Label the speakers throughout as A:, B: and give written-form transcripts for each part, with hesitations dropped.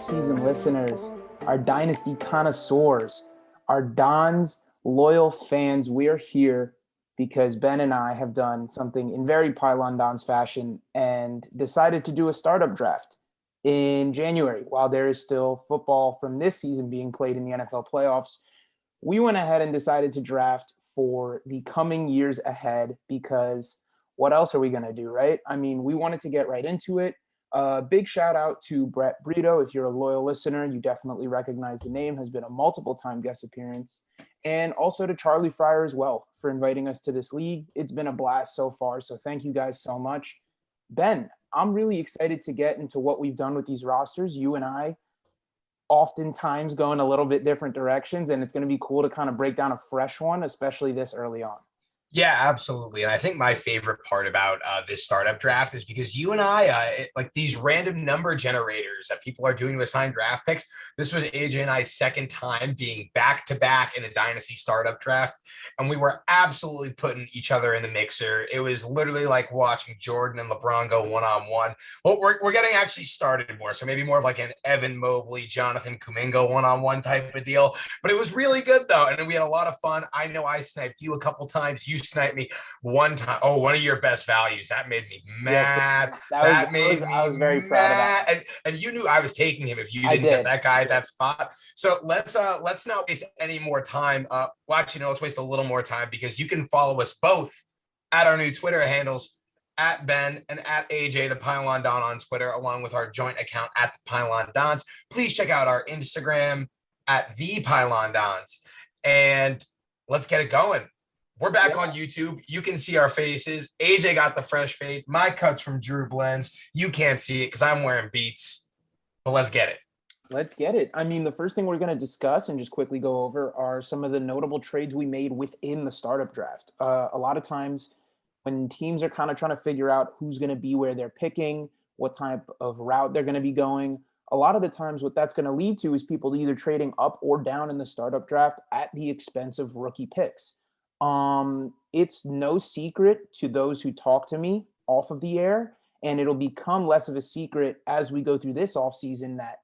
A: season listeners, our dynasty connoisseurs, our Don's loyal fans. We are here because Ben and I have done something in very Pylon Don's fashion and decided to do a startup draft in January. While there is still football from this season being played in the NFL playoffs, we went ahead and decided to draft for the coming years ahead because what else are we going to do, right? I mean, we wanted to get right into it. Big shout out to Brett Brito. If you're a loyal listener, you definitely recognize the name, has been a multiple time guest appearance. And also to Charlie Fryer as well for inviting us to this league. It's been a blast so far. So thank you guys so much. Ben, I'm really excited to get into what we've done with these rosters. You and I oftentimes go in a little bit different directions, and it's going to be cool to kind of break down a fresh one, especially this early on.
B: Yeah, absolutely. And I think my favorite part about this startup draft is because you and I, like these random number generators that people are doing to assign draft picks. This was AJ and I's second time being back to back in a dynasty startup draft. And we were absolutely putting each other in the mixer. It was literally like watching Jordan and LeBron go one-on-one. Well, we're getting actually started more. So maybe more of like an Evan Mobley, Jonathan Kuminga one-on-one type of deal. But it was really good though. And we had a lot of fun. I know I sniped you a couple times. You sniped me one time. Oh, one of your best values. That made me mad. Yes,
A: I was very proud of that.
B: And you knew I was taking him if you didn't get that guy at that spot. So let's not waste any more time. Well, actually, no, let's waste a little more time because you can follow us both at our new Twitter handles, at Ben and at AJ, the Pylon Don on Twitter, along with our joint account at the Pylon Dons. Please check out our Instagram at the Pylon Dons. And let's get it going. We're back on YouTube. You can see our faces. AJ got the fresh fade. My cut's from Drew Blends. You can't see it because I'm wearing Beats. But let's get it.
A: Let's get it. I mean, the first thing we're going to discuss and just quickly go over are some of the notable trades we made within the startup draft. A lot of times when teams are kind of trying to figure out who's going to be where they're picking, what type of route they're going to be going, a lot of the times what that's going to lead to is people either trading up or down in the startup draft at the expense of rookie picks. It's no secret to those who talk to me off of the air, and it'll become less of a secret as we go through this offseason that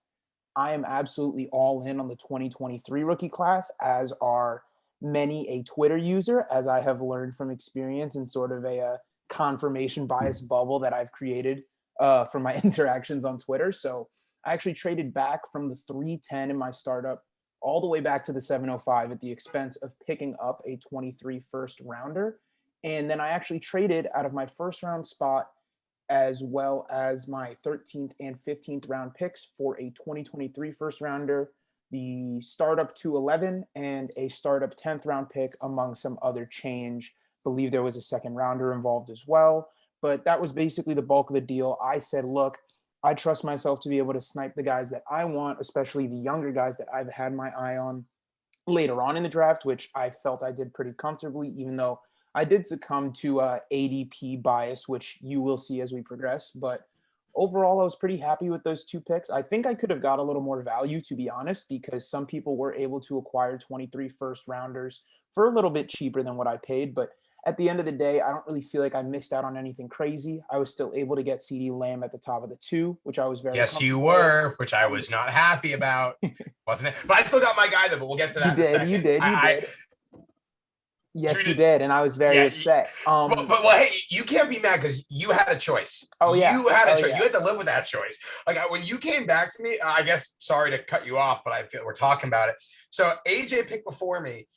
A: I am absolutely all in on the 2023 rookie class, as are many a Twitter user, as I have learned from experience and sort of a confirmation bias bubble that I've created from my interactions on Twitter. So I actually traded back from the 310 in my startup all the way back to the 705 at the expense of picking up a 23 first rounder. And then I actually traded out of my first round spot as well as my 13th and 15th round picks for a 2023 first rounder, the startup 211, and a startup 10th round pick, among some other change. Believe there was a second rounder involved as well. But that was basically the bulk of the deal. I said, look, I trust myself to be able to snipe the guys that I want, especially the younger guys that I've had my eye on later on in the draft, which I felt I did pretty comfortably, even though I did succumb to ADP bias, which you will see as we progress. But overall, I was pretty happy with those two picks. I think I could have got a little more value, to be honest, because some people were able to acquire 23 first rounders for a little bit cheaper than what I paid. But at the end of the day, I don't really feel like I missed out on anything crazy. I was still able to get CeeDee Lamb at the top of the two, which I was very
B: Yes, you were, which I was not happy about, wasn't it? But I still got my guy, though, but we'll get to that in a second.
A: You did. Yes, you did, and I was very upset.
B: But hey, you can't be mad because you had a choice.
A: Oh, yeah.
B: You had a choice. Yeah. You had to live with that choice. Like, when you came back to me, I guess, sorry to cut you off, but I feel we're talking about it. So AJ picked before me,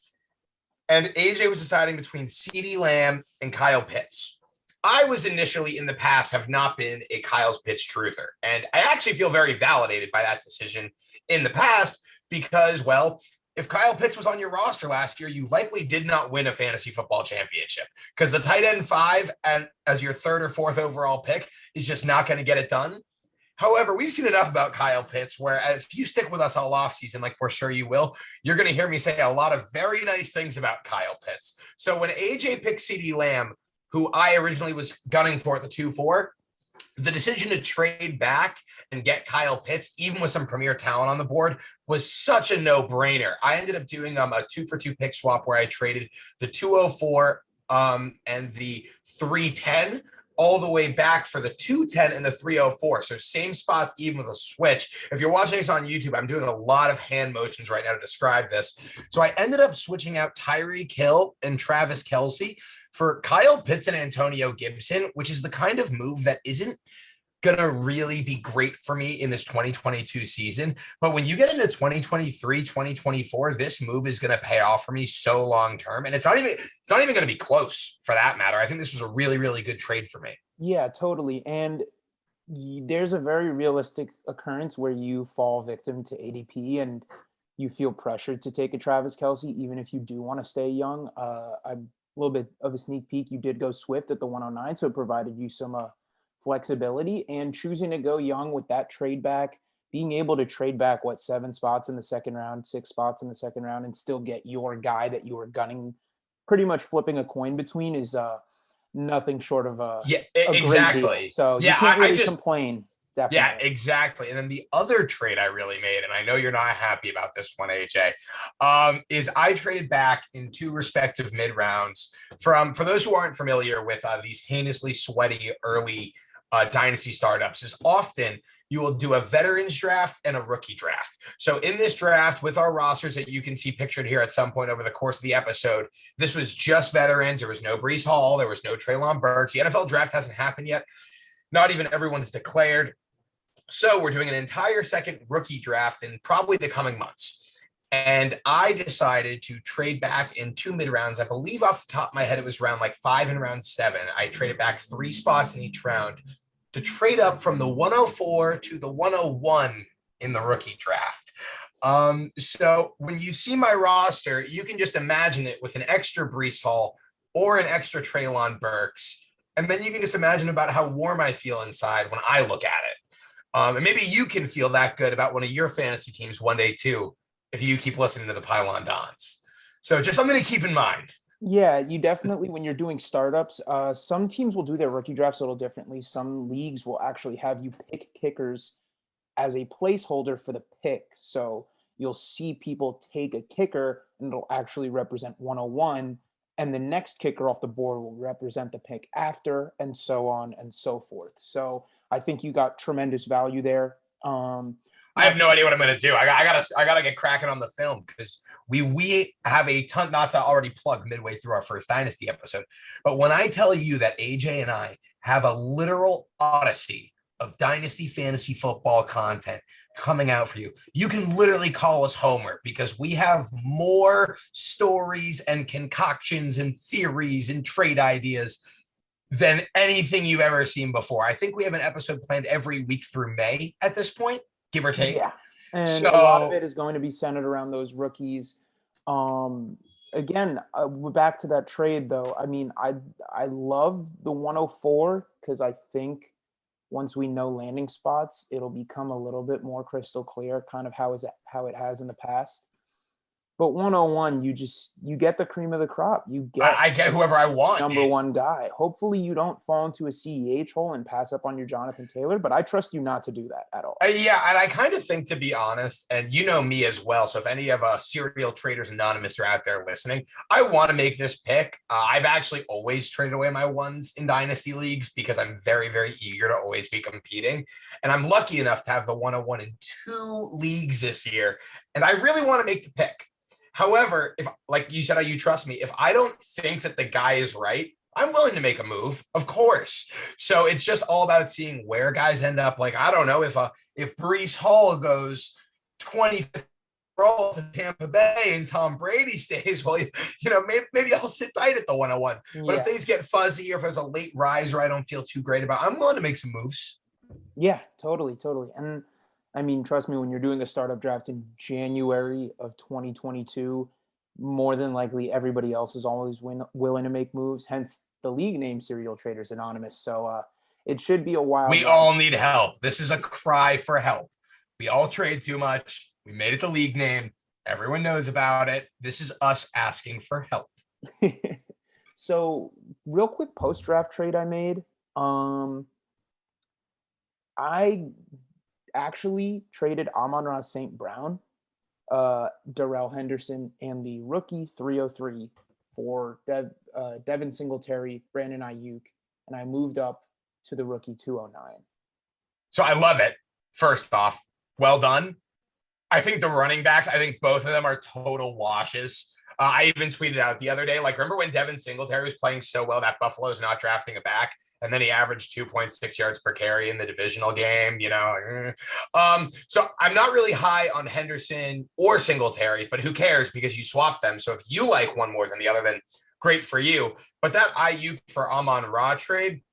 B: and AJ was deciding between CeeDee Lamb and Kyle Pitts. I was initially in the past have not been a Kyle's Pitts truther. And I actually feel very validated by that decision in the past because, well, if Kyle Pitts was on your roster last year, you likely did not win a fantasy football championship because the tight end 5 and as your 3rd or 4th overall pick is just not going to get it done. However, we've seen enough about Kyle Pitts where if you stick with us all offseason, like we're sure you will, you're going to hear me say a lot of very nice things about Kyle Pitts. So when AJ picked CeeDee Lamb, who I originally was gunning for at the 2-4, the decision to trade back and get Kyle Pitts, even with some premier talent on the board, was such a no-brainer. I ended up doing a 2-for-2 pick swap where I traded the 204 and the 310 all the way back for the 210 and the 304. So same spots, even with a switch. If you're watching this on YouTube, I'm doing a lot of hand motions right now to describe this. So I ended up switching out Tyreek Hill and Travis Kelce for Kyle Pitts and Antonio Gibson, which is the kind of move that isn't going to really be great for me in this 2022 season. But when you get into 2023, 2024, this move is going to pay off for me so long term. And it's not even going to be close for that matter. I think this was a really, really good trade for me.
A: Yeah, totally. And there's a very realistic occurrence where you fall victim to ADP and you feel pressured to take a Travis Kelce, even if you do want to stay young. A little bit of a sneak peek. You did go Swift at the 109, so it provided you some flexibility, and choosing to go young with that trade back, being able to trade back 7 spots in the second round, 6 spots in the second round, and still get your guy that you were gunning, pretty much flipping a coin between, is nothing short of a
B: exactly.
A: Great deal. So
B: yeah,
A: you can't really complain. Definitely.
B: Yeah, exactly. And then the other trade I really made, and I know you're not happy about this one, AJ, is I traded back in 2 respective mid rounds for those who aren't familiar with these heinously sweaty early dynasty startups. Is often you will do a veterans draft and a rookie draft. So in this draft, with our rosters that you can see pictured here at some point over the course of the episode, this was just veterans. There was no Breece Hall. There was no Treylon Burks. The NFL draft hasn't happened yet. Not even everyone's declared. So we're doing an entire second rookie draft in probably the coming months. And I decided to trade back in 2 mid rounds. I believe off the top of my head, it was round 5 and round 7. I traded back 3 spots in each round to trade up from the 104 to the 101 in the rookie draft. So when you see my roster, you can just imagine it with an extra Breece Hall or an extra Treylon Burks. And then you can just imagine about how warm I feel inside when I look at it. And maybe you can feel that good about one of your fantasy teams one day too, if you keep listening to the Pylon Dons. So just something to keep in mind.
A: Yeah, you definitely, when you're doing startups, some teams will do their rookie drafts a little differently. Some leagues will actually have you pick kickers as a placeholder for the pick. So you'll see people take a kicker and it'll actually represent 101. And the next kicker off the board will represent the pick after, and so on and so forth. So I think you got tremendous value there.
B: I have no idea what I'm going to do. I gotta get cracking on the film because we have a ton, not to already plug midway through our first Dynasty episode, but when I tell you that AJ and I have a literal odyssey of Dynasty fantasy football content coming out for you, you can literally call us Homer because we have more stories and concoctions and theories and trade ideas than anything you've ever seen before. I think we have an episode planned every week through May at this point, give or take.
A: Yeah. And a lot of it is going to be centered around those rookies. Again, back to that trade though. I mean, I love the 104 because I think once we know landing spots, it'll become a little bit more crystal clear, kind of how it has in the past. But 101, you get the cream of the crop.
B: I get whoever I want.
A: Number one guy. Hopefully you don't fall into a CEH hole and pass up on your Jonathan Taylor, but I trust you not to do that at all.
B: Yeah, and I kind of think, to be honest, and you know me as well, so if any of Serial Traders Anonymous are out there listening, I want to make this pick. I've actually always traded away my ones in Dynasty Leagues because I'm very, very eager to always be competing. And I'm lucky enough to have the 101 in 2 leagues this year, and I really want to make the pick. However, if, like you said, you trust me, if I don't think that the guy is right, I'm willing to make a move, of course. So it's just all about seeing where guys end up. Like, I don't know if Breece Hall goes 25th role to Tampa Bay and Tom Brady stays, well, maybe I'll sit tight at the 101. But if things get fuzzy or if there's a late rise where I don't feel too great about, I'm willing to make some moves.
A: Yeah, totally. And I mean, trust me, when you're doing a startup draft in January of 2022, more than likely everybody else is always willing to make moves, hence the league name Serial Traders Anonymous. So it should be a while.
B: We all need help. This is a cry for help. We all trade too much. We made it the league name. Everyone knows about it. This is us asking for help.
A: So real quick post-draft trade I made. I actually traded Amon-Ra St. Brown, Darrell Henderson, and the rookie 303 for Devin Singletary, Brandon Ayuk, and I moved up to the rookie 209.
B: So I love it. First off, well done. I think the running backs, I think both of them are total washes. I even tweeted out the other day, like, remember when Devin Singletary was playing so well that Buffalo's not drafting a back, and then he averaged 2.6 yards per carry in the divisional game, you know? So I'm not really high on Henderson or Singletary, but who cares, because you swapped them. So if you like one more than the other, then great for you. But that IU for Amon-Ra trade,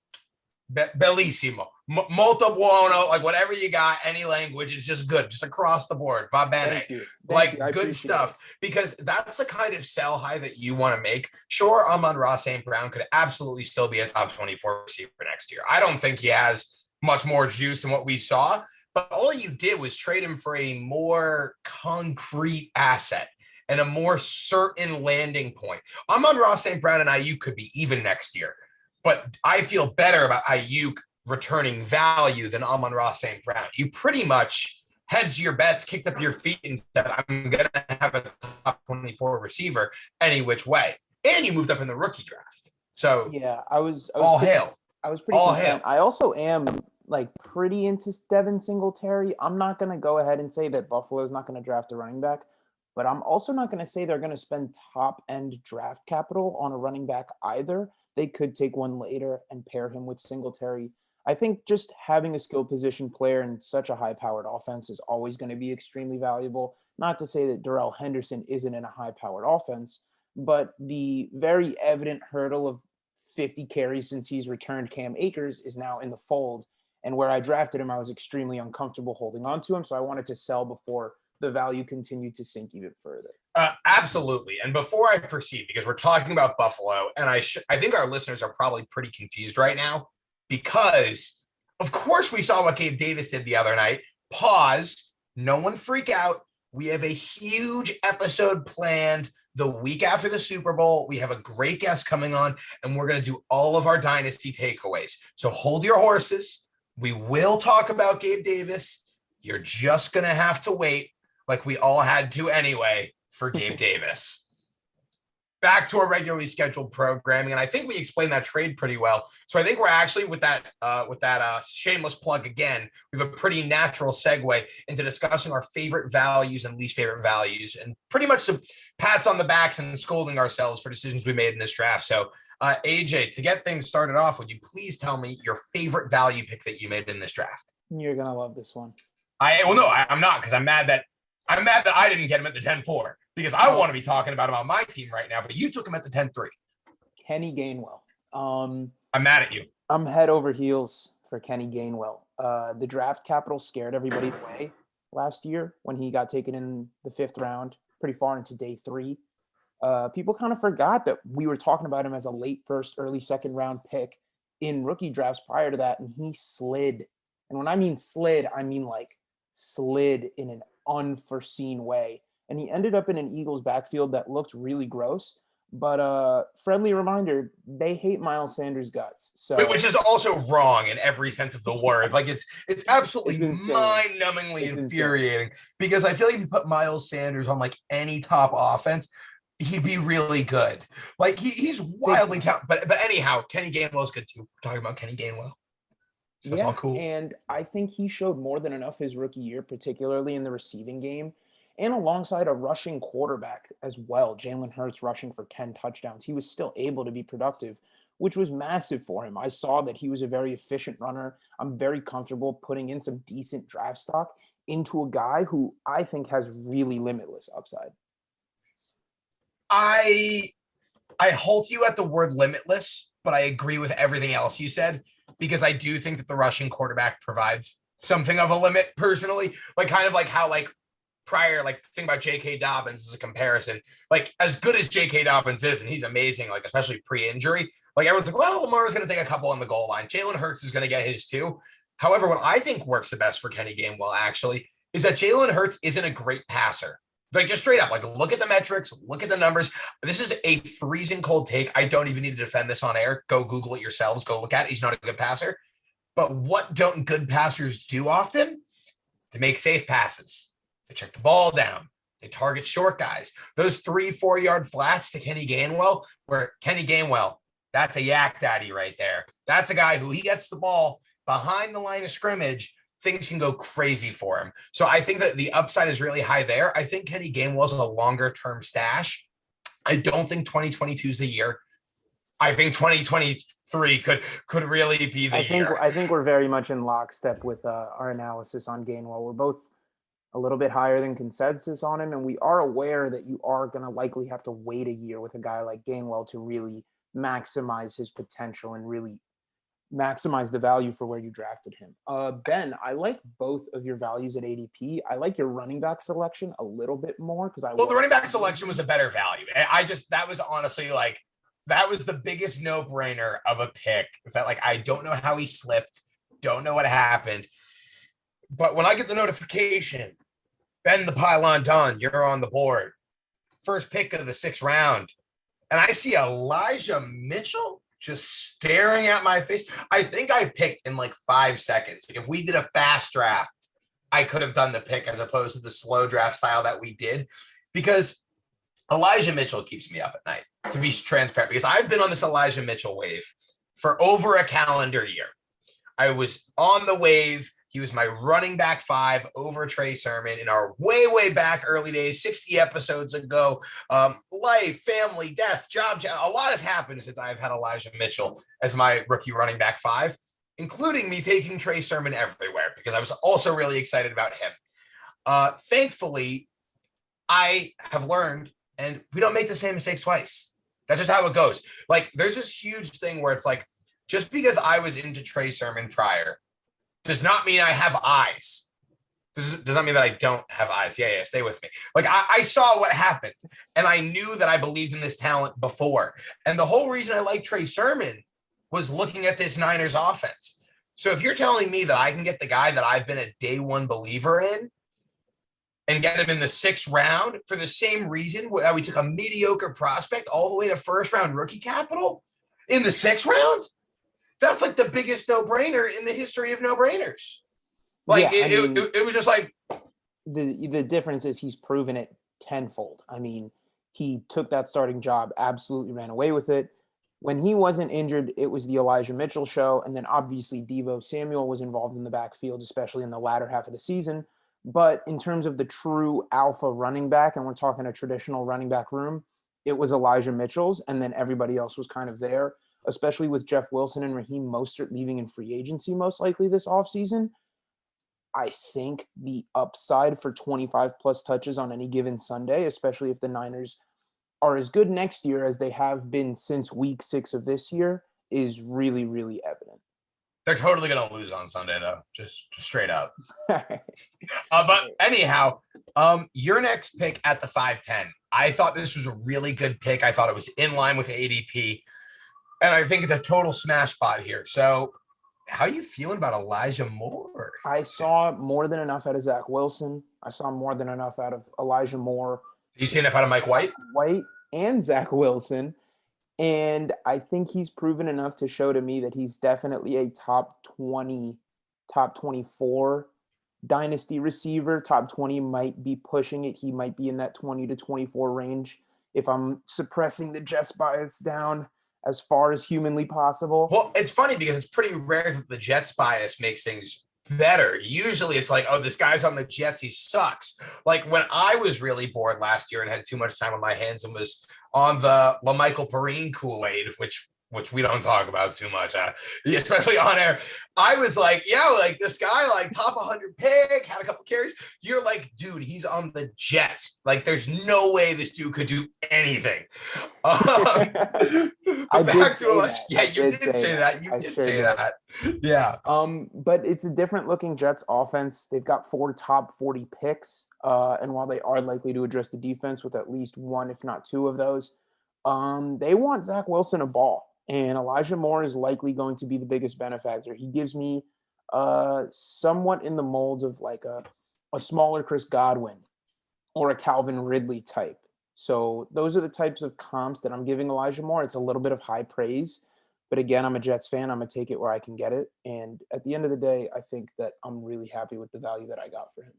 B: bellissimo, molto buono, like whatever you got, any language, it's just good, just across the board. Va bene.
A: Thank you.
B: Like good stuff, because that's the kind of sell high that you want to make. Sure, Amon-Ra St. Brown could absolutely still be a top 24 receiver next year. I don't think he has much more juice than what we saw, but all you did was trade him for a more concrete asset and a more certain landing point. Amon-Ra St. Brown and Ayuk could be even next year, but I feel better about Ayuk returning value than Amon-Ra St. Brown. You pretty much hedged your bets, kicked up your feet, and said, I'm going to have a top 24 receiver any which way. And you moved up in the rookie draft. So
A: yeah, I was
B: all
A: pretty,
B: hail.
A: I was pretty
B: all
A: content.
B: hail.
A: I also am like pretty into Devin Singletary. I'm not going to go ahead and say that Buffalo is not going to draft a running back, but I'm also not going to say they're going to spend top end draft capital on a running back either. They could take one later and pair him with Singletary. I think just having a skill position player in such a high-powered offense is always going to be extremely valuable. Not to say that Darrell Henderson isn't in a high-powered offense, but the very evident hurdle of 50 carries since he's returned Cam Akers is now in the fold. And where I drafted him, I was extremely uncomfortable holding on to him, so I wanted to sell before the value continued to sink even further.
B: Absolutely. And before I proceed, because we're talking about Buffalo, and I think our listeners are probably pretty confused right now, because of course we saw what Gabe Davis did the other night. Pause. No one freak out. We have a huge episode planned the week after the Super Bowl. We have a great guest coming on, and we're going to do all of our dynasty takeaways. So hold your horses. We will talk about Gabe Davis. You're just going to have to wait, like we all had to anyway, for Gabe Davis. Back to our regularly scheduled programming, and I think we explained that trade pretty well. So I think we're actually with that shameless plug again, we have a pretty natural segue into discussing our favorite values and least favorite values, and pretty much some pats on the backs and scolding ourselves for decisions we made in this draft. So AJ, to get things started off, would you please tell me your favorite value pick that you made in this draft?
A: You're gonna love this one.
B: I'm not, because I'm mad that I didn't get him at the 10-4. Because I want to be talking about my team right now, but you took him at the 10-3.
A: Kenny Gainwell.
B: I'm mad at you.
A: I'm head over heels for Kenny Gainwell. The draft capital scared everybody away last year when he got taken in the 5th round, pretty far into day 3. People kind of forgot that we were talking about him as a late 1st, early 2nd round pick in rookie drafts prior to that, and he slid. And when I mean slid, I mean like slid in an unforeseen way. And he ended up in an Eagles backfield that looked really gross. But friendly reminder, they hate Miles Sanders' guts. So,
B: which is also wrong in every sense of the word. Like it's absolutely mind-numbingly infuriating, because I feel like if you put Miles Sanders on like any top offense, he'd be really good. Like he's wildly talented. But anyhow, Kenny Gainwell's good too. We're talking about Kenny Gainwell. So it's all cool.
A: And I think he showed more than enough his rookie year, particularly in the receiving game, and alongside a rushing quarterback as well. Jalen Hurts rushing for 10 touchdowns. He was still able to be productive, which was massive for him. I saw that he was a very efficient runner. I'm very comfortable putting in some decent draft stock into a guy who I think has really limitless upside.
B: I halt you at the word limitless, but I agree with everything else you said, because I do think that the rushing quarterback provides something of a limit personally, like kind of like how like prior, like think about J.K. Dobbins as a comparison. Like as good as J.K. Dobbins is, and he's amazing, like especially pre-injury, like everyone's like, well, Lamar's going to take a couple on the goal line. Jalen Hurts is going to get his too. However, what I think works the best for Kenny Gainwell actually is that Jalen Hurts isn't a great passer. Like just straight up, like look at the metrics, look at the numbers. This is a freezing cold take. I don't even need to defend this on air. Go Google it yourselves. Go look at it. He's not a good passer. But what don't good passers do often? They make safe passes. They check the ball down. They target short guys. Those 3-4 yard flats to Kenny Gainwell, where Kenny Gainwell, That's a yak daddy right there. That's a guy who he gets the ball behind the line of scrimmage, things can go crazy for him. So I think that the upside is really high there. I think Kenny Gainwell is a longer term stash. I don't think 2022 is the year. I think 2023 could really be the year.
A: I think we're very much in lockstep with our analysis on Gainwell. We're both a little bit higher than consensus on him, and we are aware that you are going to likely have to wait a year with a guy like Gainwell to really maximize his potential and really maximize the value for where you drafted him. Ben, I like both of your values at ADP. I like your running back selection a little bit more because
B: the running back selection was a better value. That was honestly like, that was the biggest no-brainer of a pick. That like, I don't know how he slipped, don't know what happened, but when I get the notification, Ben the Pylon done, you're on the board, first pick of the 6th round, and I see Elijah Mitchell just staring at my face. I think I picked in like 5 seconds. If we did a fast draft, I could have done the pick as opposed to the slow draft style that we did, because Elijah Mitchell keeps me up at night, to be transparent, because I've been on this Elijah Mitchell wave for over a calendar year. I was on the wave. He was my running back 5 over Trey Sermon in our way back early days, 60 episodes ago. Life, family, death, job. A lot has happened since I've had Elijah Mitchell as my rookie running back 5, including me taking Trey Sermon everywhere because I was also really excited about him. Thankfully, I have learned, and we don't make the same mistakes twice. That's just how it goes. Like, there's this huge thing where it's like, just because I was into Trey Sermon prior does not mean I have eyes. Does not mean that I don't have eyes. Yeah, stay with me. Like, I saw what happened, and I knew that I believed in this talent before. And the whole reason I like Trey Sermon was looking at this Niners offense. So if you're telling me that I can get the guy that I've been a day one believer in and get him in the 6th round for the same reason that we took a mediocre prospect all the way to 1st round rookie capital in the 6th round, that's like the biggest no-brainer in the history of no-brainers. Like, yeah, it was just like,
A: the difference is he's proven it tenfold. I mean, he took that starting job, absolutely ran away with it. When he wasn't injured, it was the Elijah Mitchell show. And then obviously Deebo Samuel was involved in the backfield, especially in the latter half of the season. But in terms of the true alpha running back, and we're talking a traditional running back room, it was Elijah Mitchell's, and then everybody else was kind of there, especially with Jeff Wilson and Raheem Mostert leaving in free agency most likely this offseason. I think the upside for 25 plus touches on any given Sunday, especially if the Niners are as good next year as they have been since week 6 of this year, is really, really evident.
B: They're totally going to lose on Sunday, though, just straight up. But anyhow, your next pick at the 5'10", I thought this was a really good pick. I thought it was in line with ADP, and I think it's a total smash spot here. So how are you feeling about Elijah Moore?
A: I saw more than enough out of Zach Wilson. I saw more than enough out of Elijah Moore.
B: You see enough out of Mike White?
A: White and Zach Wilson. And I think he's proven enough to show to me that he's definitely a top 20, top 24 dynasty receiver. Top 20 might be pushing it. He might be in that 20 to 24 range if I'm suppressing the Jets bias down as far as humanly possible.
B: Well, it's funny because it's pretty rare that the Jets bias makes things better. Usually it's like, oh, this guy's on the Jets, he sucks. Like when I was really bored last year and had too much time on my hands and was on the LaMichael Perine Kool-Aid, which we don't talk about too much, especially on air. I was like, yeah, like this guy, like top 100 pick, had a couple carries. You're like, dude, he's on the Jets. Like, there's no way this dude could do anything.
A: I
B: back to
A: that.
B: Yeah, you did say that. You did say that. Yeah.
A: But it's a different looking Jets offense. They've got 4 top 40 picks. And while they are likely to address the defense with at least 1, if not 2 of those, they want Zach Wilson a ball. And Elijah Moore is likely going to be the biggest benefactor. He gives me somewhat in the mold of like a smaller Chris Godwin or a Calvin Ridley type. So those are the types of comps that I'm giving Elijah Moore. It's a little bit of high praise. But again, I'm a Jets fan. I'm going to take it where I can get it. And at the end of the day, I think that I'm really happy with the value that I got for him.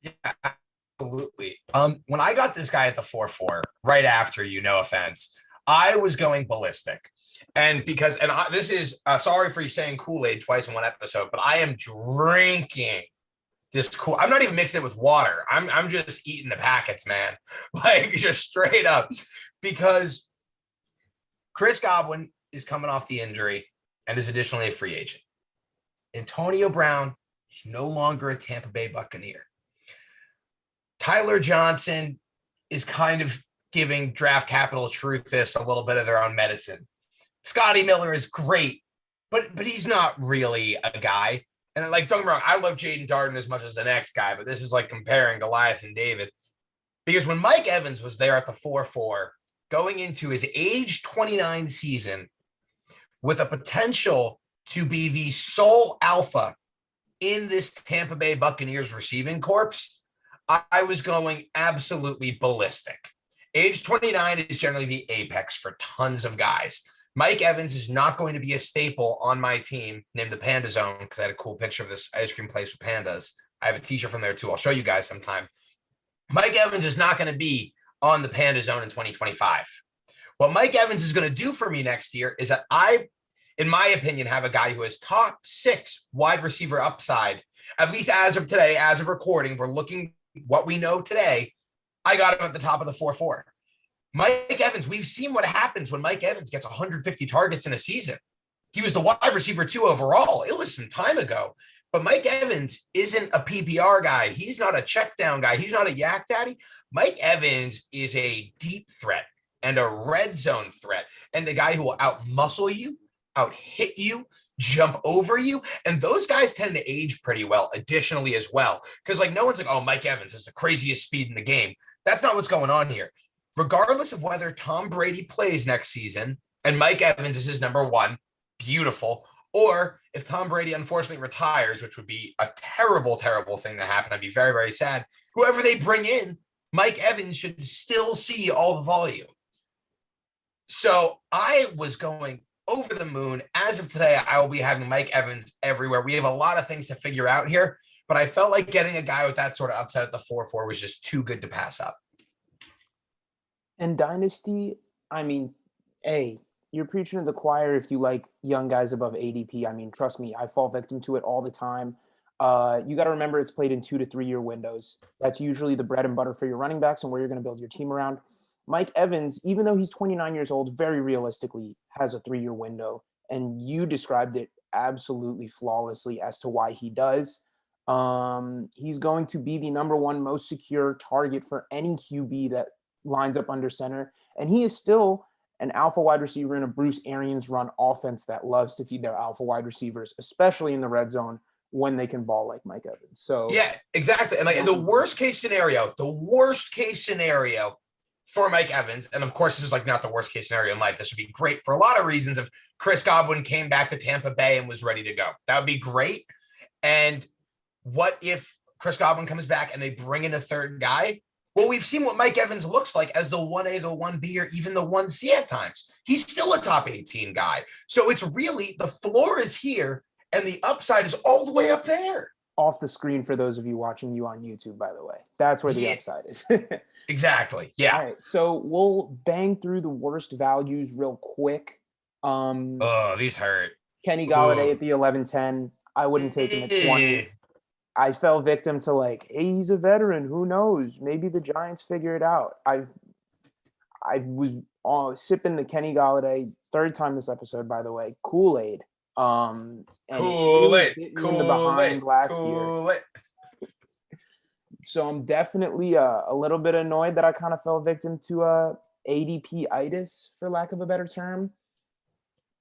B: Yeah, absolutely. When I got this guy at the 4-4, right after you, no offense, I was going ballistic. And because, this is sorry for you saying Kool-Aid twice in one episode, but I am drinking this cool. I'm not even mixing it with water. I'm just eating the packets, man. Like just straight up. Because Chris Godwin is coming off the injury and is additionally a free agent. Antonio Brown is no longer a Tampa Bay Buccaneer. Tyler Johnson is kind of giving draft capital truth this a little bit of their own medicine. Scotty Miller is great, but he's not really a guy. And like, don't get me wrong, I love Jaden Darden as much as the next guy, but this is like comparing Goliath and David. Because when Mike Evans was there at the 4-4, going into his age 29 season with a potential to be the sole alpha in this Tampa Bay Buccaneers receiving corps, I was going absolutely ballistic. Age 29 is generally the apex for tons of guys. Mike Evans is not going to be a staple on my team named the Panda Zone, because I had a cool picture of this ice cream place with pandas. I have a t-shirt from there too. I'll show you guys sometime. Mike Evans is not going to be on the Panda Zone in 2025. What Mike Evans is going to do for me next year is that I, in my opinion, have a guy who has top 6 wide receiver upside, at least as of today, as of recording. We're looking what we know today. I got him at the top of the 4-4. Mike Evans, we've seen what happens when Mike Evans gets 150 targets in a season. He was the wide receiver 2 overall. It was some time ago. But Mike Evans isn't a PPR guy. He's not a check down guy. He's not a yak daddy. Mike Evans is a deep threat and a red zone threat, and the guy who will out muscle you, out hit you, jump over you. And those guys tend to age pretty well additionally as well. Because like no one's like, oh, Mike Evans has the craziest speed in the game. That's not what's going on here. Regardless of whether Tom Brady plays next season and Mike Evans is his number 1, beautiful, or if Tom Brady unfortunately retires, which would be a terrible, terrible thing to happen, I'd be very, very sad. Whoever they bring in, Mike Evans should still see all the volume. So I was going over the moon. As of today, I will be having Mike Evans everywhere. We have a lot of things to figure out here, but I felt like getting a guy with that sort of upside at the 4-4 was just too good to pass up.
A: And Dynasty, I mean, you're preaching to the choir if you like young guys above ADP. I mean, trust me, I fall victim to it all the time. You got to remember it's played in 2 to 3 year windows. That's usually the bread and butter for your running backs and where you're going to build your team around. Mike Evans, even though he's 29 years old, very realistically has a 3-year window. And you described it absolutely flawlessly as to why he does. He's going to be the number 1 most secure target for any QB that lines up under center. And he is still an alpha wide receiver in a Bruce Arians run offense that loves to feed their alpha wide receivers, especially in the red zone when they can ball like Mike Evans. So
B: yeah, exactly. And like in the worst case scenario for Mike Evans, and of course, this is like not the worst case scenario in life. This would be great for a lot of reasons if Chris Godwin came back to Tampa Bay and was ready to go. That would be great. And what if Chris Godwin comes back and they bring in a third guy? Well, we've seen what Mike Evans looks like as the 1A, the 1B, or even the 1C at times. He's still a top 18 guy. So it's really the floor is here and the upside is all the way up there.
A: Off the screen for those of you watching you on YouTube, by the way. That's where the upside is.
B: Exactly. Yeah.
A: All right. So we'll bang through the worst values real quick.
B: These hurt.
A: Kenny Galladay at the 11-10. I wouldn't take him at 20. I fell victim to like, hey, he's a veteran. Who knows? Maybe the Giants figure it out. I was sipping the Kenny Galladay, 3rd time this episode, by the way, Kool-Aid. And
B: Kool-Aid,
A: behind last year. So I'm definitely a little bit annoyed that I kind of fell victim to ADP-itis, for lack of a better term.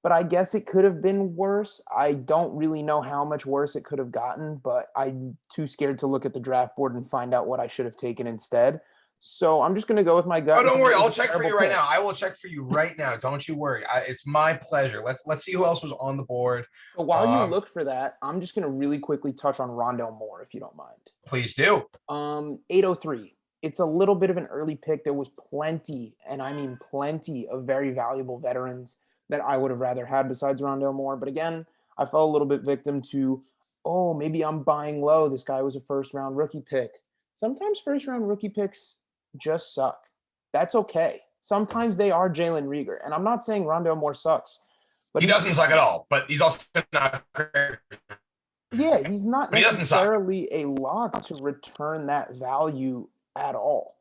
A: But I guess it could have been worse. I don't really know how much worse it could have gotten, but I'm too scared to look at the draft board and find out what I should have taken instead. So I'm just going to go with my gut.
B: Oh, don't worry. I'll check for you right now. I will check for you right now. Don't you worry. It's my pleasure. Let's see who else was on the board.
A: But while you look for that, I'm just going to really quickly touch on Rondale Moore, if you don't mind.
B: Please do.
A: 803. It's a little bit of an early pick. There was plenty, and I mean plenty, of very valuable veterans that I would have rather had besides Rondale Moore. But again, I fell a little bit victim to, maybe I'm buying low. This guy was a 1st-round rookie pick. Sometimes 1st-round rookie picks just suck. That's okay. Sometimes they are Jalen Reagor. And I'm not saying Rondale Moore sucks, but
B: He doesn't suck at all, but he's also not great.
A: yeah, he's not
B: But he doesn't suck.
A: necessarily a lock to return that value at all.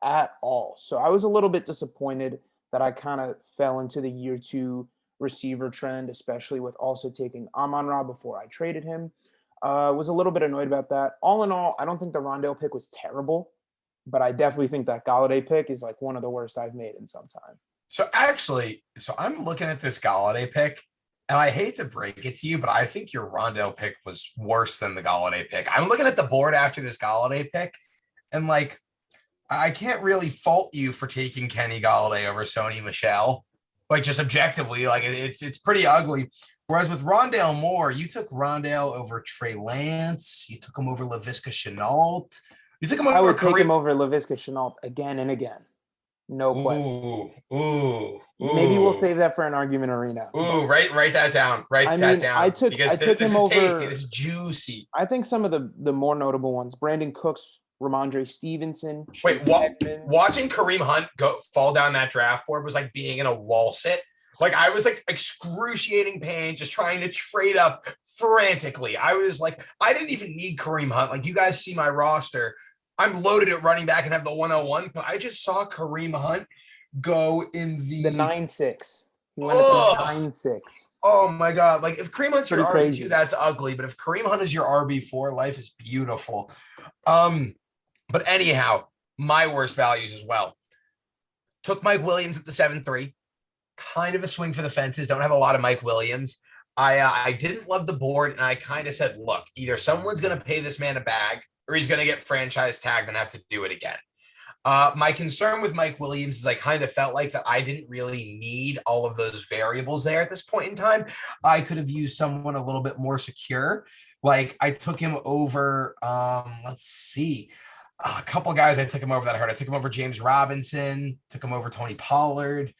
A: At all. So I was a little bit disappointed that I kind of fell into the year two receiver trend, especially with also taking Amon-Ra before I traded him. Was a little bit annoyed about that. All in all, I don't think the Rondale pick was terrible, but I definitely think that Galladay pick is like one of the worst I've made in some time.
B: So actually, I'm looking at this Galladay pick, and I hate to break it to you, but I think your Rondale pick was worse than the Galladay pick. I'm looking at the board after this Galladay pick, and like, I can't really fault you for taking Kenny Galladay over Sony Michel. Like, just objectively, like it's pretty ugly. Whereas with Rondale Moore, you took Rondale over Trey Lance, you took him over Laviska Shenault, you took him over
A: I would take him over Laviska Shenault again and again. No question.
B: Ooh.
A: Maybe we'll save that for an argument arena.
B: Ooh, write that down. Write that down.
A: I took
B: this
A: him
B: is
A: over.
B: Tasty. This is juicy.
A: I think some of the more notable ones: Brandon Cooks, Ramondre Stevenson.
B: Wait, watching Kareem Hunt fall down that draft board was like being in a wall sit. Like I was like excruciating pain, just trying to trade up frantically. I was like, I didn't even need Kareem Hunt. Like you guys see my roster. I'm loaded at running back and have the 101, but I just saw Kareem Hunt go in the
A: 9-6. He went at the 9-6.
B: Oh my God. Like if Kareem Hunt's your RB2,
A: crazy.
B: That's ugly. But if Kareem Hunt is your RB4, life is beautiful. But anyhow, my worst values as well. Took Mike Williams at the 7-3. Kind of a swing for the fences. Don't have a lot of Mike Williams. I didn't love the board, and I kind of said, look, either someone's going to pay this man a bag or he's going to get franchise tagged and have to do it again. My concern with Mike Williams is I kind of felt like that I didn't really need all of those variables there at this point in time. I could have used someone a little bit more secure. Like I took him over, let's see, a couple guys I took him over that hurt. I took him over James Robinson, took him over Tony Pollard,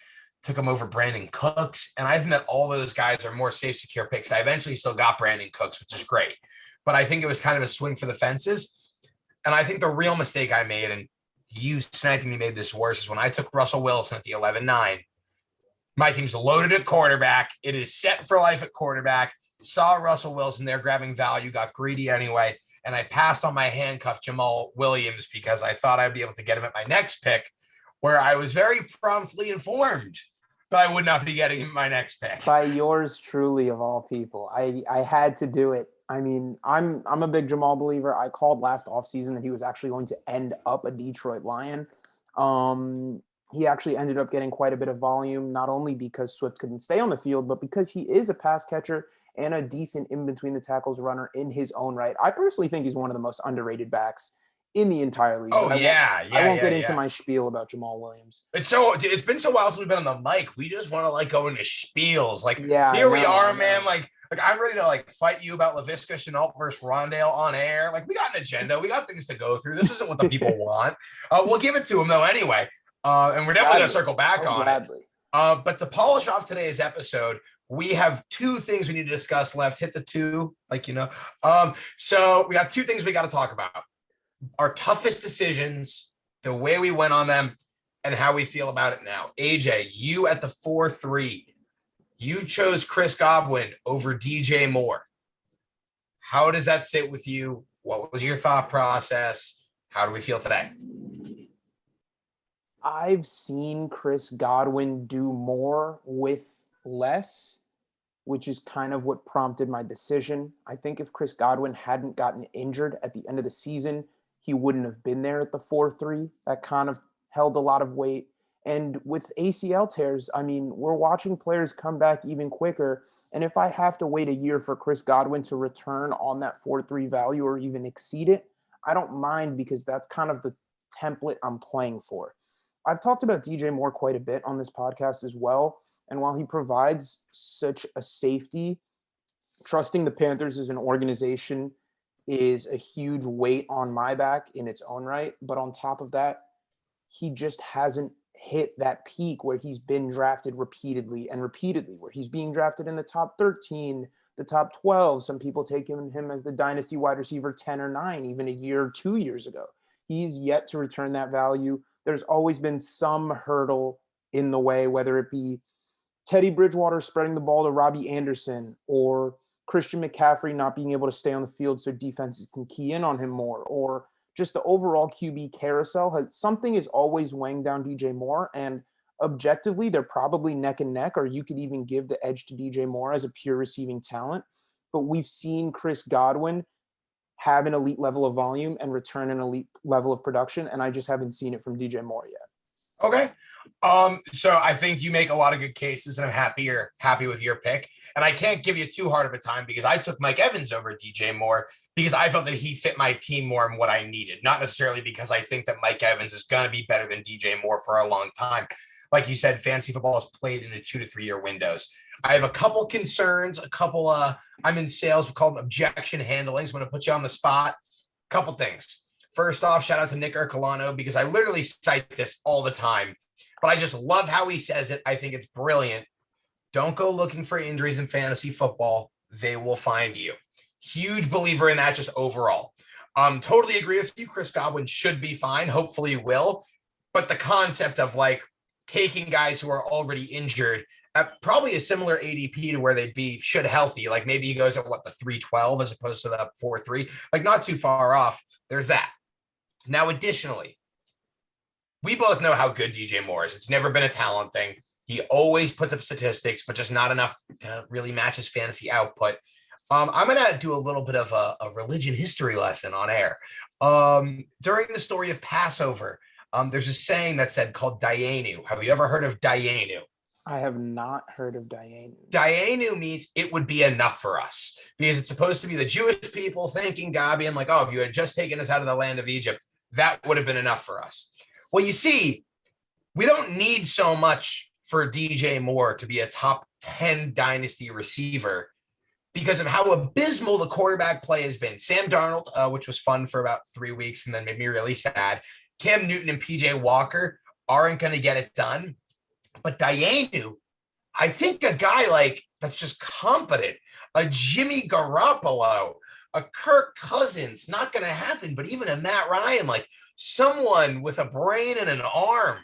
B: took him over Brandon Cooks. And I think that all those guys are more safe, secure picks. I eventually still got Brandon Cooks, which is great. But I think it was kind of a swing for the fences. And I think the real mistake I made, and you sniping me made this worse, is when I took Russell Wilson at the 11-9. My team's loaded at quarterback. It is set for life at quarterback. Saw Russell Wilson there grabbing value, got greedy anyway. And I passed on my handcuff Jamal Williams because I thought I'd be able to get him at my next pick, where I was very promptly informed that I would not be getting him my next pick.
A: By yours truly, of all people. I had to do it. I mean, I'm a big Jamal believer. I called last offseason that he was actually going to end up a Detroit Lion. He actually ended up getting quite a bit of volume, not only because Swift couldn't stay on the field, but because he is a pass catcher and a decent in-between-the-tackles runner in his own right. I personally think he's one of the most underrated backs in the entire league.
B: Oh,
A: I won't get into my spiel about Jamal Williams.
B: It's been so while since we've been on the mic. We just want to like go into spiels. Like
A: yeah,
B: here we are, man. Like I'm ready to like fight you about Laviska Shenault versus Rondale on air. Like we got an agenda. We got things to go through. This isn't what the people want. We'll give it to them though anyway. And we're definitely gonna circle back on it. But to polish off today's episode, we have two things we need to discuss left. Hit the two, like you know. So we got two things we got to talk about. Our toughest decisions, the way we went on them, and how we feel about it now. AJ, you at the 4-3, you chose Chris Godwin over DJ Moore. How does that sit with you? What was your thought process? How do we feel today?
A: I've seen Chris Godwin do more with less, which is kind of what prompted my decision. I think if Chris Godwin hadn't gotten injured at the end of the season, he wouldn't have been there at the 4-3. That kind of held a lot of weight. And with ACL tears, I mean, we're watching players come back even quicker. And if I have to wait a year for Chris Godwin to return on that 4-3 value or even exceed it, I don't mind because that's kind of the template I'm playing for. I've talked about DJ Moore quite a bit on this podcast as well. And while he provides such a safety, trusting the Panthers as an organization is a huge weight on my back in its own right. But on top of that, he just hasn't hit that peak where he's been drafted repeatedly, where he's being drafted in the top 13, the top 12. Some people take him as the dynasty wide receiver 10 or 9, even a year or 2 years ago. He's yet to return that value. there's always been some hurdle in the way, whether it be Teddy Bridgewater spreading the ball to Robbie Anderson, or Christian McCaffrey not being able to stay on the field so defenses can key in on him more, or just the overall QB carousel. Something is always weighing down DJ Moore, and objectively, they're probably neck and neck, or you could even give the edge to DJ Moore as a pure receiving talent. But we've seen Chris Godwin have an elite level of volume and return an elite level of production, and I just haven't seen it from DJ Moore yet.
B: Okay. So I think you make a lot of good cases, and I'm happy with your pick. And I can't give you too hard of a time because I took Mike Evans over DJ Moore because I felt that he fit my team more and what I needed, not necessarily because I think that Mike Evans is going to be better than DJ Moore for a long time. Like you said, fantasy football is played in a 2 to 3 year windows. I have a couple concerns, I'm in sales, we call them objection handlings. I'm going to put you on the spot. Couple things. First off, shout out to Nick Ercolano because I literally cite this all the time, but I just love how he says it. I think it's brilliant. Don't go looking for injuries in fantasy football. They will find you. Huge believer in that just overall. Totally agree with you. Chris Godwin should be fine. Hopefully will. But the concept of like taking guys who are already injured at probably a similar ADP to where they'd be should healthy. Like maybe he goes at the 312 as opposed to the 4.3, like not too far off. There's that. Now, additionally, we both know how good DJ Moore is. It's never been a talent thing. He always puts up statistics, but just not enough to really match his fantasy output. I'm going to do a little bit of a religion history lesson on air. During the story of Passover, there's a saying that said called Dayenu. Have you ever heard of Dayenu?
A: I have not heard of Dayenu.
B: Dayenu means it would be enough for us because it's supposed to be the Jewish people thanking God, being like, oh, if you had just taken us out of the land of Egypt, that would have been enough for us. Well, you see, we don't need so much for DJ Moore to be a top 10 dynasty receiver because of how abysmal the quarterback play has been. Sam Darnold, which was fun for about 3 weeks and then made me really sad. Cam Newton and PJ Walker aren't going to get it done. But Dayenu, I think a guy like that's just competent, a Jimmy Garoppolo, a Kirk Cousins, not going to happen. But even a Matt Ryan, like someone with a brain and an arm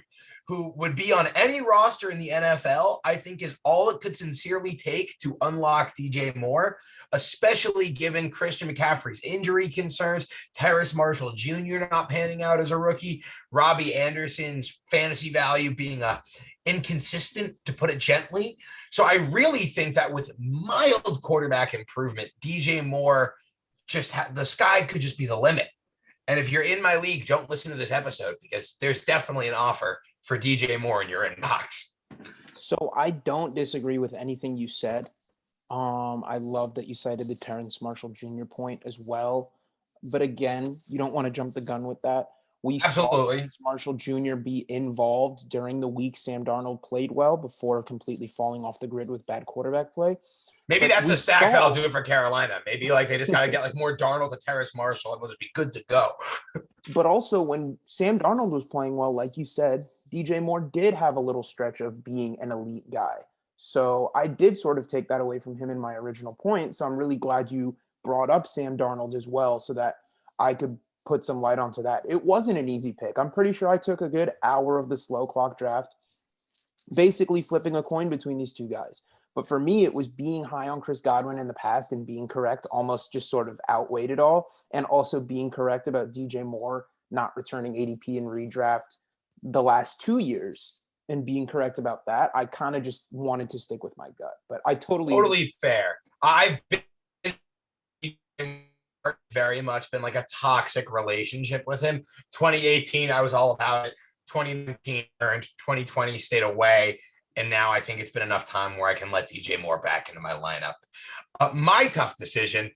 B: who would be on any roster in the NFL, I think is all it could sincerely take to unlock DJ Moore, especially given Christian McCaffrey's injury concerns, Terrace Marshall Jr. not panning out as a rookie, Robbie Anderson's fantasy value being inconsistent, to put it gently. So I really think that with mild quarterback improvement, DJ Moore the sky could just be the limit. And if you're in my league, don't listen to this episode because there's definitely an offer for DJ Moore in your inbox.
A: So I don't disagree with anything you said. I love that you cited the Terrence Marshall Jr. point as well. But again, you don't want to jump the gun with that. We saw Terrence Marshall Jr. be involved during the week Sam Darnold played well before completely falling off the grid with bad quarterback play.
B: Maybe that's a stack that'll do it for Carolina. Maybe like they just got to get like more Darnold to Terrace Marshall and we'll just be good to go.
A: But also when Sam Darnold was playing well, like you said, DJ Moore did have a little stretch of being an elite guy. So I did sort of take that away from him in my original point. So I'm really glad you brought up Sam Darnold as well so that I could put some light onto that. It wasn't an easy pick. I'm pretty sure I took a good hour of the slow clock draft, basically flipping a coin between these two guys. But for me, it was being high on Chris Godwin in the past and being correct almost just sort of outweighed it all. And also being correct about DJ Moore not returning ADP in redraft the last 2 years and being correct about that. I kind of just wanted to stick with my gut, but I totally
B: fair. I've been very much been like a toxic relationship with him. 2018, I was all about it. 2019 and 2020 stayed away. And now I think it's been enough time where I can let DJ Moore back into my lineup. My tough decision,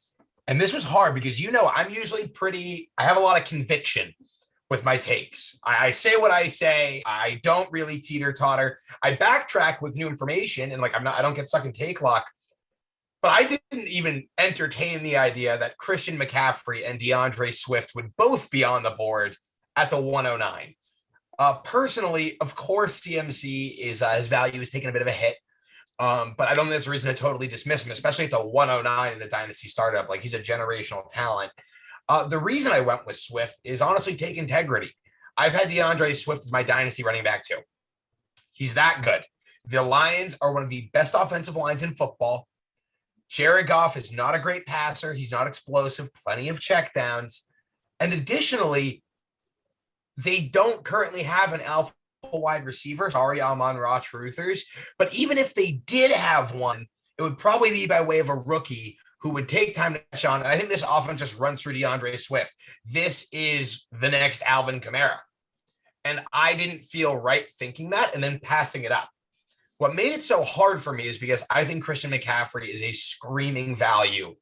B: and this was hard because, I'm usually I have a lot of conviction with my takes. I say what I say. I don't really teeter-totter. I backtrack with new information and I don't get stuck in take lock. But I didn't even entertain the idea that Christian McCaffrey and DeAndre Swift would both be on the board at the 109. Personally, of course, CMC his value is taking a bit of a hit, but I don't think there's a reason to totally dismiss him, especially at the 109 in the dynasty startup. Like he's a generational talent. The reason I went with Swift is honestly take integrity. I've had DeAndre Swift as my dynasty running back too. He's that good. The Lions are one of the best offensive lines in football. Jared Goff is not a great passer. He's not explosive, plenty of checkdowns. And additionally, they don't currently have an alpha wide receiver. Sorry, Amon-Ra Truthers. But even if they did have one, it would probably be by way of a rookie who would take time to catch on. And I think this offense just runs through DeAndre Swift. This is the next Alvin Kamara. And I didn't feel right thinking that and then passing it up. What made it so hard for me is because I think Christian McCaffrey is a screaming value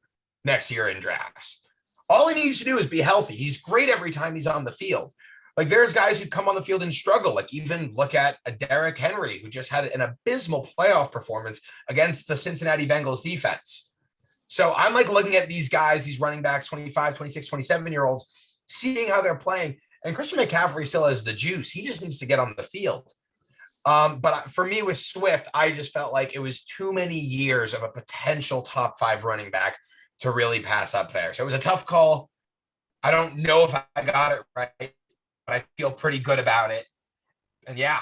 B: next year in drafts. All he needs to do is be healthy. He's great every time he's on the field. Like there's guys who come on the field and struggle. Like even look at a Derrick Henry, who just had an abysmal playoff performance against the Cincinnati Bengals defense. So I'm like looking at these guys, these running backs, 25, 26, 27-year-olds, seeing how they're playing. And Christian McCaffrey still has the juice. He just needs to get on the field. But for me with Swift, I just felt like it was too many years of a potential top 5 running back to really pass up there. So it was a tough call. I don't know if I got it right, but I feel pretty good about it. And yeah,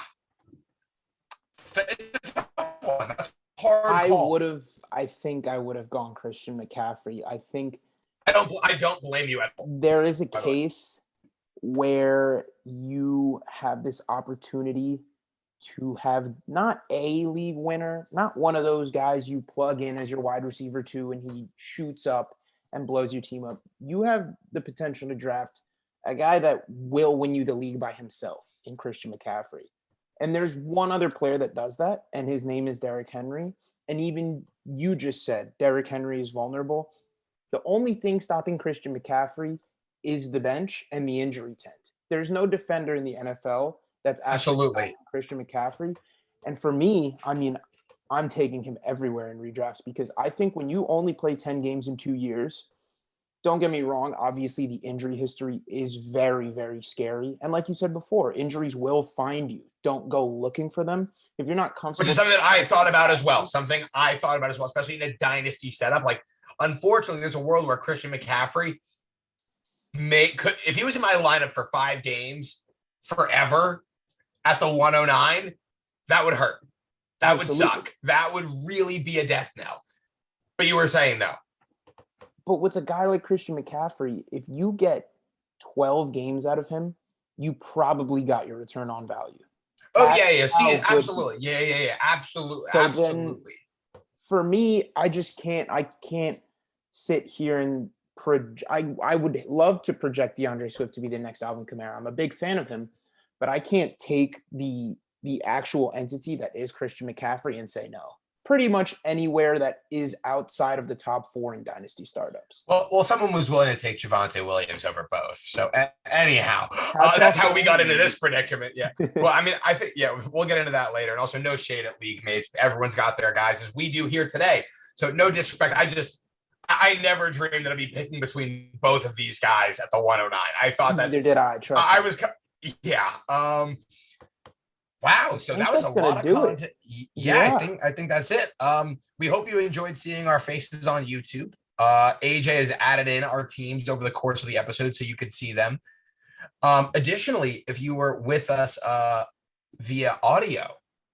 B: it's a tough one. That's a hard call.
A: I think I would have gone Christian McCaffrey. I think
B: I don't blame you at all.
A: There is a case where you have this opportunity to have not a league winner, not one of those guys you plug in as your wide receiver 2 and he shoots up and blows your team up. You have the potential to draft a guy that will win you the league by himself in Christian McCaffrey. And there's one other player that does that, and his name is Derrick Henry. And even you just said Derrick Henry is vulnerable. The only thing stopping Christian McCaffrey is the bench and the injury tent. There's no defender in the NFL that's absolutely Christian McCaffrey. And for me, I mean, I'm taking him everywhere in redrafts because I think when you only play 10 games in 2 years, don't get me wrong, obviously the injury history is very, very scary. And like you said before, injuries will find you. Don't go looking for them. If you're not comfortable.
B: Which is something that I thought about as well. Especially in a dynasty setup. Like, unfortunately, there's a world where Christian McCaffrey if he was in my lineup for 5 games forever at the 109, that would hurt. That would suck. That would really be a death knell. But you were saying though.
A: But with a guy like Christian McCaffrey, if you get 12 games out of him, you probably got your return on value.
B: Oh, yeah. See, absolutely. Yeah. Absolutely.
A: So
B: absolutely.
A: For me, I can't sit here and I would love to project DeAndre Swift to be the next Alvin Kamara. I'm a big fan of him, but I can't take the actual entity that is Christian McCaffrey and say no. Pretty much anywhere that is outside of the top 4 in dynasty startups.
B: Well, someone was willing to take Javonte Williams over both. So anyhow, that's how we got into this predicament. Yeah. Well, I mean, I think, we'll get into that later. And also no shade at league mates. Everyone's got their guys as we do here today. So no disrespect. I never dreamed that I'd be picking between both of these guys at the 109. I thought that.
A: Neither did I. Trust me.
B: I was, yeah. Wow. So that was a lot of content. Yeah, I think that's it. We hope you enjoyed seeing our faces on YouTube. AJ has added in our teams over the course of the episode so you could see them. Additionally, if you were with us via audio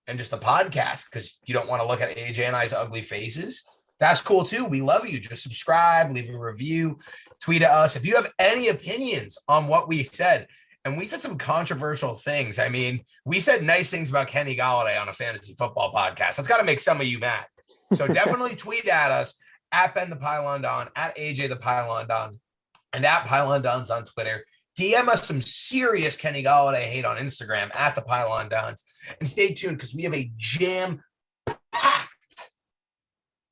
B: and just the podcast, because you don't want to look at AJ and I's ugly faces, that's cool too. We love you. Just subscribe, leave a review, tweet at us. If you have any opinions on what we said, and we said some controversial things. I mean, we said nice things about Kenny Golladay on a fantasy football podcast. That's got to make some of you mad. So definitely tweet at us at Ben the Pylon Don, at AJ the Pylon Don, and at Pylon Dons on Twitter. DM us some serious Kenny Golladay hate on Instagram at the Pylon Dons. And stay tuned because we have a jam-packed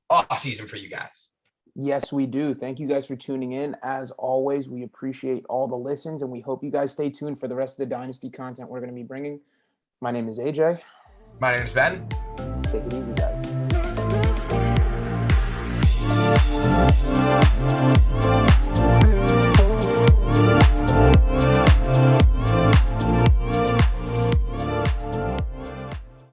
B: off season for you guys.
A: Yes, we do. Thank you guys for tuning in. As always, we appreciate all the listens, and we hope you guys stay tuned for the rest of the Dynasty content we're going to be bringing. My name is AJ.
B: My name is Ben.
A: Take it easy, guys.